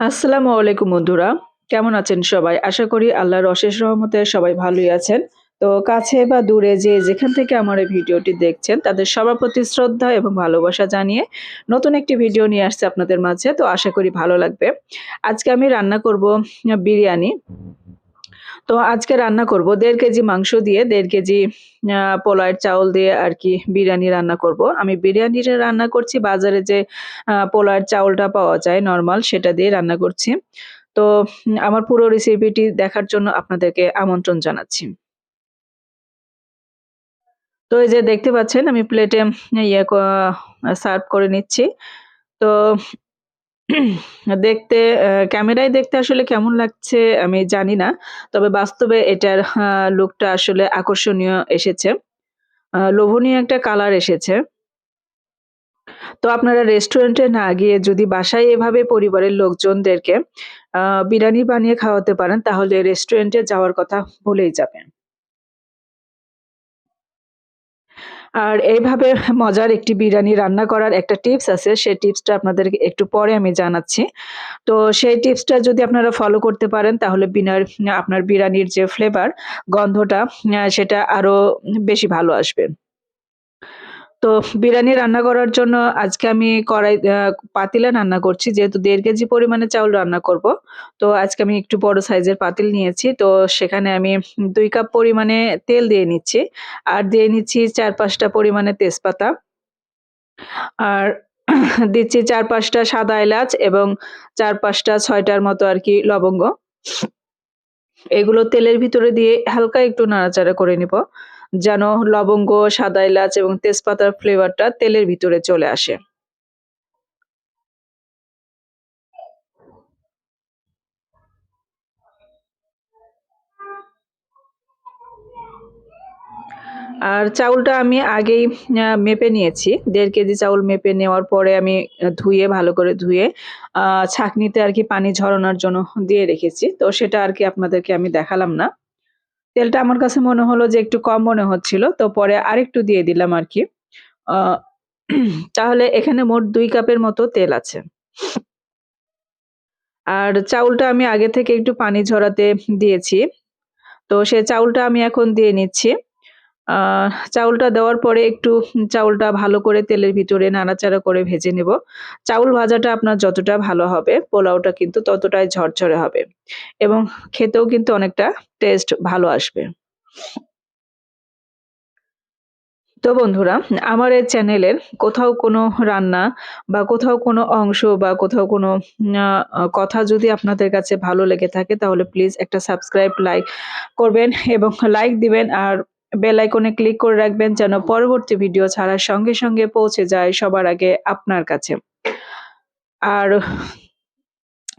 আসসালামু আলাইকুম বন্ধুরা। কেমন আছেন সবাই? আশা করি আল্লাহর অশেষ রহমতে সবাই ভালোই আছেন। তো কাছে বা দূরে যে যেখান থেকে আমার এই ভিডিওটি দেখছেন তাদের সবার প্রতি শ্রদ্ধা এবং ভালোবাসা জানিয়ে নতুন একটি ভিডিও নিয়ে আসছি আপনাদের মাঝে। তো আশা করি ভালো লাগবে। আজকে আমি রান্না করব বিরিয়ানি। তো আজকে রান্না করব ১.৫ কেজি মাংস দিয়ে ১.৫ কেজি পোলাওয়ের চাউল দিয়ে আরকি বিরিয়ানি রান্না করব। আমি বিরিয়ানিটা রান্না করছি বাজারে যে পোলাওয়ের চাউলটা পাওয়া যায় নরমাল সেটা দিয়ে রান্না করছি। তো আমার পুরো রেসিপিটি দেখার জন্য আপনাদেরকে আমন্ত্রণ জানাচ্ছি। তো এই যে দেখতে পাচ্ছেন আমি প্লেটে ইয়ে ক সার্ভ করে নিচ্ছি। তো দেখতে ক্যামেরায় দেখতে আসলে কেমন লাগছে আমি জানি না। তবে বাস্তবে এটার লুকটা আসলে আকর্ষণীয় এসেছে। লোভনীয় একটা কালার এসেছে। তো আপনারা রেস্টুরেন্টে না গিয়ে যদি বাসায় এভাবে পরিবারের লোকজনদেরকে আ বিরিয়ানি বানিয়ে খাওয়াতে পারেন তাহলে রেস্টুরেন্টে যাওয়ার কথা ভুলেই যাবেন। আর এইভাবে মজার একটি বিরিয়ানি রান্না করার একটা টিপস আছে। সেই টিপসটা আপনাদেরকে একটু পরে আমি জানাচ্ছি। তো সেই টিপসটা যদি আপনারা ফলো করতে পারেন তাহলে আপনার বিরিয়ানির যে ফ্লেভার, গন্ধটা সেটা আরো বেশি ভালো আসবে। তো বিরিয়ানি রান্না করার জন্য আজকে আমি পাতিলে রান্না করছি। যেহেতু ১.৫ কেজি পরিমাণে চাউল রান্না করব। তো আজকে আমি একটু বড় সাইজের পাতিল নিয়েছি। তো সেখানে আমি ২ কাপ পরিমাণে তেল দিয়ে নিচ্ছি। আর দিয়ে নিচ্ছি ৪-৫ টা পরিমাণে তেজপাতা। আর দিচ্ছি ৪-৫ টা সাদা এলাচ এবং ৪-৫ টা ৬ টার মতো আরকি লবঙ্গ। এগুলো তেলের ভিতরে দিয়ে হালকা একটু নাড়াচাড়া করে নিব। যেন লবঙ্গ, সাদা এলাচ এবং তেজপাতার ফ্লেভারটা তেলের ভিতরে চলে আসে। আর চাউলটা আমি আগেই মেপে নিয়েছি। ১.৫ কেজি চাউল মেপে নেওয়ার পরে আমি ভালো করে ধুয়ে আ ছাঁকনিতে আরকি পানি ঝরানোর জন্য দিয়ে রেখেছি। তো সেটা আরকি আপনাদেরকে আমি দেখালাম না। তেলটা আমার কাছে মনে হলো যে একটু কম মনে হচ্ছিল। তো পরে আরেকটু দিয়ে দিলাম আরকি। আ তাহলে এখানে মোট ২ কাপের মতো তেল আছে। আর চাউলটা আমি আগে থেকে একটু পানি ঝরাতে দিয়েছি। তো সে চাউলটা আমি এখন দিয়ে নিচ্ছি। আ চাউলটা দেওয়ার পরে একটু চাউলটা ভালো করে তেলের ভিতরে নাড়াচাড়া করে ভেজে নেব। চাউল ভাজাটা আপনার যতটা ভালো হবে, পোলাওটা কিন্তু ততটাই ঝরঝরে হবে এবং খেতেও কিন্তু অনেকটা টেস্ট ভালো আসবে। তো বন্ধুরা, আমার এই চ্যানেলের কোথাও কোনো রান্না বা কোথাও কোনো অংশ বা কোথাও কোনো আ আ কথা যদি আপনাদের কাছে ভালো লেগে থাকে তাহলে প্লিজ একটা সাবস্ক্রাইব, লাইক করবেন এবং লাইক দিবেন আর বেল আইকনে ক্লিক করে রাখবেন যেন পরবর্তী ভিডিও ছাড়ার সঙ্গে, সঙ্গে পৌঁছে যায় সবার আগে আপনার কাছে। আর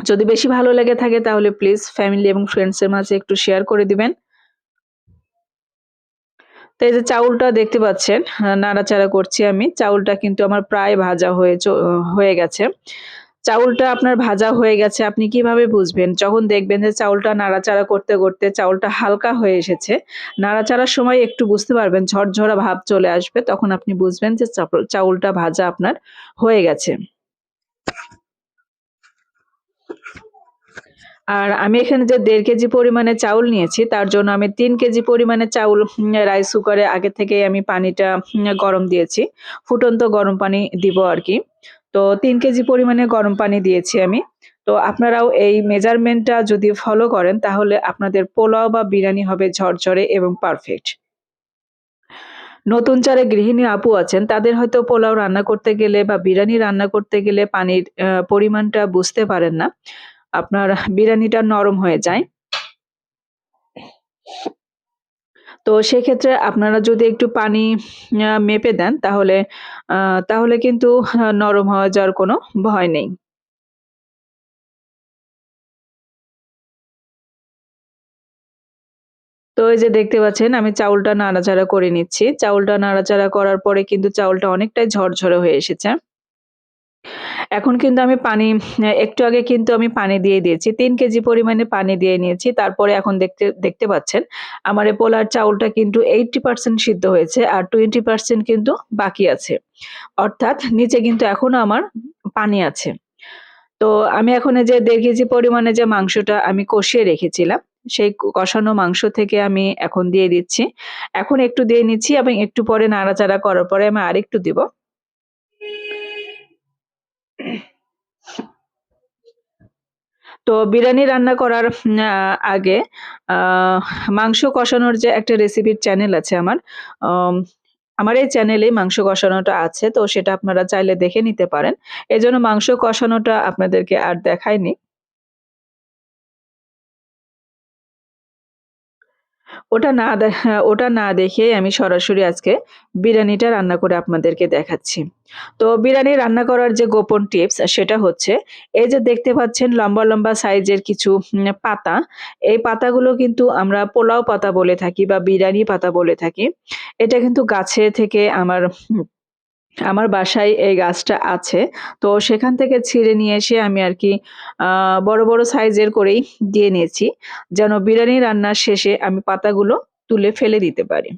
যদি বেশি ভালো লেগে থাকে তাহলে প্লিজ ফ্যামিলি এবং ফ্রেন্ডস এর মাঝে একটু শেয়ার করে দিবেন। তো এই যে চাউলটা দেখতে পাচ্ছেন, নাড়াচাড়া করছি আমি। চাউলটা কিন্তু আমার প্রায় ভাজা হয়ে গেছে। চাউলটা আপনার ভাজা হয়ে গেছে আপনি কিভাবে বুঝবেন? যখন দেখবেন যে চাউলটা নাড়াচাড়া করতে, করতে চাউলটা হালকা হয়ে এসেছে। নাড়াচাড়ার সময় একটু বুঝতে পারবেন ঝরঝরা ভাব চলে আসবে। তখন আপনি বুঝবেন যে চাউলটা ভাজা আপনার হয়ে গেছে। আর আমি এখানে যে ১.৫ কেজি পরিমাণে চাউল নিয়েছি, তার জন্য আমি ৩ কেজি পরিমাণে চাউল রাইস কুকারে আগে থেকেই আমি পানিটা গরম দিয়েছি। ফুটন্ত গরম পানি দিব আরকি। তো ৩ কেজি পরিমাণে গরম পানি দিয়েছি আমি। তো আপনারাও এই মেজারমেন্টটা যদি ফলো করেন তাহলে আপনাদের পোলাও বা বিরিয়ানি হবে ঝরঝরে এবং পারফেক্ট। নতুন যারা গৃহিণী আপু আছেন তাদের হয়তো পোলাও রান্না করতে গেলে বা বিরিয়ানি রান্না করতে গেলে পানির পরিমাণটা বুঝতে পারেন না। আপনার বিরিয়ানিটা নরম হয়ে যায়। তো সেক্ষেত্রে আপনারা যদি একটু পানি মেপে দেন আ তাহলে কিন্তু নরম হয়ে যাওয়ার কোনো ভয় নেই। তো এই যে দেখতে পাচ্ছেন আমি চাউলটা নাড়াচাড়া করে নিচ্ছি। চাউলটা নাড়াচাড়া করার পরে কিন্তু চাউলটা অনেকটাই ঝরঝরে হয়ে এসেছে। এখন কিন্তু আমি একটু আগে কিন্তু আমি পানি দিয়ে দিয়েছি। ৩ কেজি পরিমাণে পানি দিয়ে নিয়েছি। তারপরে এখন দেখতে পাচ্ছেন আমার এই পোলার চাউলটা কিন্তু 80% সিদ্ধ হয়েছে আর 20% কিন্তু বাকি আছে। অর্থাৎ নিচে কিন্তু এখনো আমার পানি আছে। তো আমি এখন এই যে ১.৫ কেজি পরিমাণে যে মাংসটা আমি কষিয়ে রেখেছিলাম, সেই কষানো মাংস থেকে আমি এখন দিয়ে দিচ্ছি। এখন একটু দিয়ে নিচ্ছি এবং একটু পরে নাড়াচাড়া করার পরে আমি আরেকটু দিব। তো বিরিয়ানি রান্না করার আগে আ মাংস কষানোর যে একটা রেসিপির চ্যানেল আছে আমার। আম আমার এই চ্যানেলেই মাংস কষানোটা আছে। তো সেটা আপনারা চাইলে দেখে নিতে পারেন। এজন্য মাংস কষানোটা আপনাদেরকে আর দেখাইনি। ওটা না দেখেই আমি সরাসরি আজকে বিরিয়ানিটা রান্না করে আপনাদেরকে দেখাচ্ছি। তো বিরিয়ানি রান্না করার যে গোপন টিপস সেটা হচ্ছে, এই যে দেখতে পাচ্ছেন লম্বা, লম্বা সাইজের কিছু পাতা। এই পাতাগুলো কিন্তু আমরা পোলাও পাতা বলে থাকি বা বিরিয়ানি পাতা বলে থাকি। এটা কিন্তু গাছে থেকে আমার বাসায় এই গাছটা আছে। তো সেখান থেকে ছিঁড়ে নিয়ে এসে আমি আরকি আ বড়, বড় সাইজের করেই দিয়ে নিয়েছি। যেন বিরিয়ানি রান্নার শেষে আমি পাতাগুলো তুলে ফেলে দিতে পারি।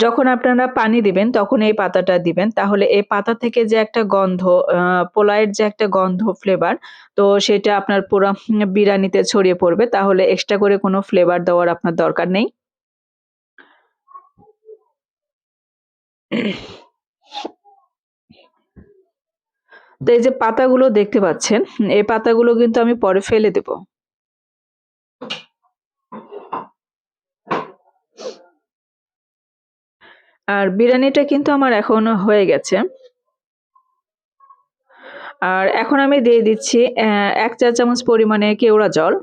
যখন আপনারা পানি দিবেন তখন এই পাতাটা দিবেন। তাহলে এই পাতা থেকে যে একটা গন্ধ আ পোলাওয়ের যে একটা গন্ধ ফ্লেভার, তো সেটা আপনার পুরা বিরিয়ানিতে ছড়িয়ে পড়বে। তাহলে এক্সট্রা করে কোনো ফ্লেভার দেওয়ার আপনার দরকার নেই। তো এই যে পাতাগুলো দেখতে পাচ্ছেন, এই পাতাগুলো কিন্তু আমি পরে ফেলে দেব। আর বিরিয়ানিটা কিন্তু আমার এখন হয়ে গেছে। আর এখন আমি দিয়ে দিচ্ছি ১ চা চামচ পরিমাণে কেওড়া জল।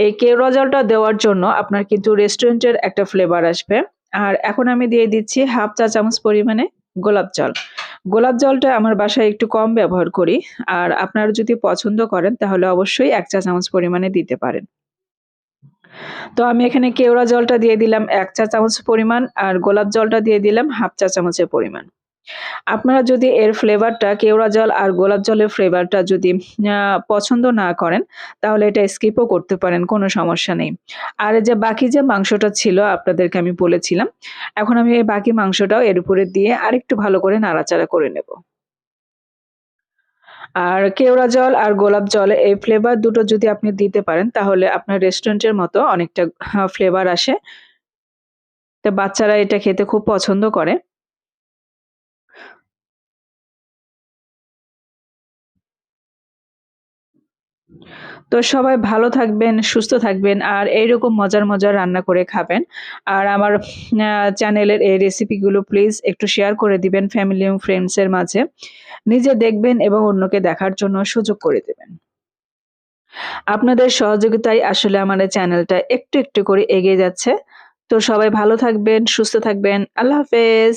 এই কেওড়া জলটা দেওয়ার জন্য আপনার কিন্তু রেস্টুরেন্টের একটা ফ্লেভার আসবে। আর এখন আমি দিয়ে দিচ্ছি ১/২ চা চামচ পরিমাণে গোলাপ জল। গোলাপ জলটা আমার বাসায় একটু কম ব্যবহার করি। আর আপনারা যদি পছন্দ করেন তাহলে অবশ্যই ১ চা চামচ পরিমাণে দিতে পারেন। তো আমি এখানে কেওড়া জলটা দিয়ে দিলাম ১ চা চামচ পরিমাণ আর গোলাপ জলটা দিয়ে দিলাম ১/২ চা চামচের পরিমাণ। আপনারা যদি এর ফ্লেভারটা কেওড়া জল আর গোলাপ জলের ফ্লেভারটা যদি আ পছন্দ না করেন, তাহলে এটা স্কিপও করতে পারেন, কোনো সমস্যা নেই। আর এই যে বাকি যে মাংসটা ছিল আপনাদেরকে আমি বলেছিলাম, এখন আমি এই বাকি মাংসটাও এর উপরে দিয়ে আরেকটু ভালো করে নাড়াচাড়া করে নেব। আর কেওড়া জল আর গোলাপ জল এই ফ্লেভার দুটো যদি আপনি দিতে পারেন, তাহলে আপনার রেস্টুরেন্টের মতো অনেকটা ফ্লেভার আসে। তো বাচ্চারা এটা খেতে খুব পছন্দ করে। তো সবাই ভালো থাকবেন, সুস্থ থাকবেন আর এইরকম মজার, মজার রান্না করে খাবেন। আর আমার চ্যানেলের এই রেসিপিগুলো প্লিজ একটু শেয়ার করে দিবেন ফ্যামিলি এবং ফ্রেন্ডস এর মাঝে। নিজে দেখবেন এবং অন্যকে দেখার জন্য সুযোগ করে দেবেন। আপনাদের সহযোগিতায় আসলে আমার এই চ্যানেলটা একটু, একটু করে এগিয়ে যাচ্ছে। তো সবাই ভালো থাকবেন, সুস্থ থাকবেন। আল্লাহ হাফেজ।